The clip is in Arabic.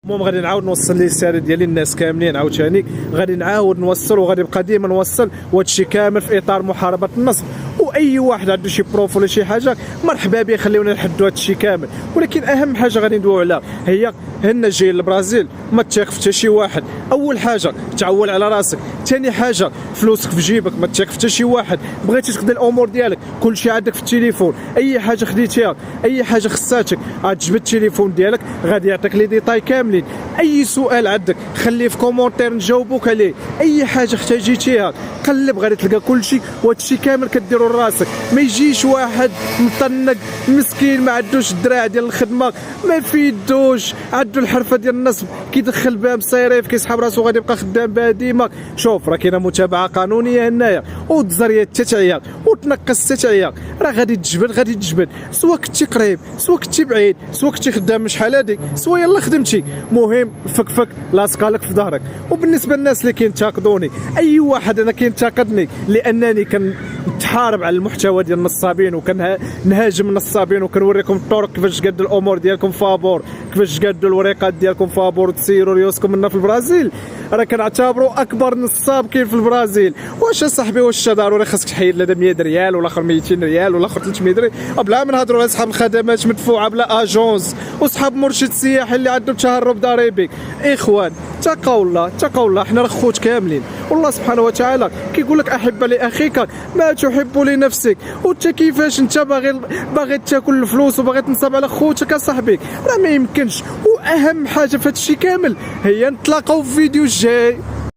المهم غادي نعاود نوصل لي الرساله ديالي الناس كاملين عاوتاني، غادي نعاود نوصل وغادي نبقى ديما نوصل، وهذا الشيء كامل في اطار محاربه النصب. واي واحد عنده شي بروف ولا شي حاجه مرحبا به، خليونا نحدوا هذا الشيء كامل. ولكن اهم حاجه غادي ندويو عليها هي هنا جاي للبرازيل ما تثق في حتى شي واحد. اول حاجه تعول على راسك، ثاني حاجه فلوسك في جيبك، ما تثق في حتى شي واحد. بغيتي تخدم الامور ديالك كل شيء عندك في التليفون، اي حاجه خديتيها اي حاجه خصاتك تجبد التليفون ديالك غادي يعطيك لي ديتاي كاملين. اي سؤال عندك خليه في كومونتير نجاوبوك عليه، اي حاجه احتاجيتيها قلب غادي تلقى كل شيء. وهذا الشيء كامل كديروا لراسك، ما يجيش واحد مطنق مسكين ما عندوش الدراع ديال الخدمه، ما في يدوش عنده الحرفه ديال النصب كيدخل بها مصيريف كيسحب راسو غادي يبقى خدام بها ديما. شوف راه كاينه متابعه قانونيه هنايا، وتزريات التتعيا وتنقص التتعيا، راه غادي تجبد سواء كنتي قريب سواء كنتي بعيد سواء كنتي خدام من شحال هادي سواء يلا خدمتي، مهم فك لاصقالك في ظهرك. وبالنسبه للناس اللي كينتقدوني، اي واحد انا كينتقدني لانني كنتحارب على المحتوى ديال النصابين وكنهاجم النصابين وكنوريكم الطرق كيفاش تقادوا الامور ديالكم فابور، كيفاش تقادوا الوريقات ديالكم فابور وتسيروا ريوسكم هنا في البرازيل. راه كنعتبروا اكبر نصاب كاين في البرازيل. واش صاحبي واش ضروري خاصك تحيد لهذا 100 ريال ولا اخر 200 ريال ولا اخر 300 ريال؟ بلا ما نهضروا على اصحاب الخدمات مدفوعه بلا اجونس واصحاب مرشد سياحي اللي عندهم تهرب ضريبي. اخوان تقوا الله، حنا راه خوت كاملين، والله سبحانه وتعالى كيقول لك احب لاخيك ما تحب لنفسك. وانت كيفاش انت باغي تاكل الفلوس وباغي تنصب على خوتك اصاحبي؟ راه ما يمكنش. واهم حاجه في هذا الشيء كامل هي نتلاقاو في فيديو الجاي.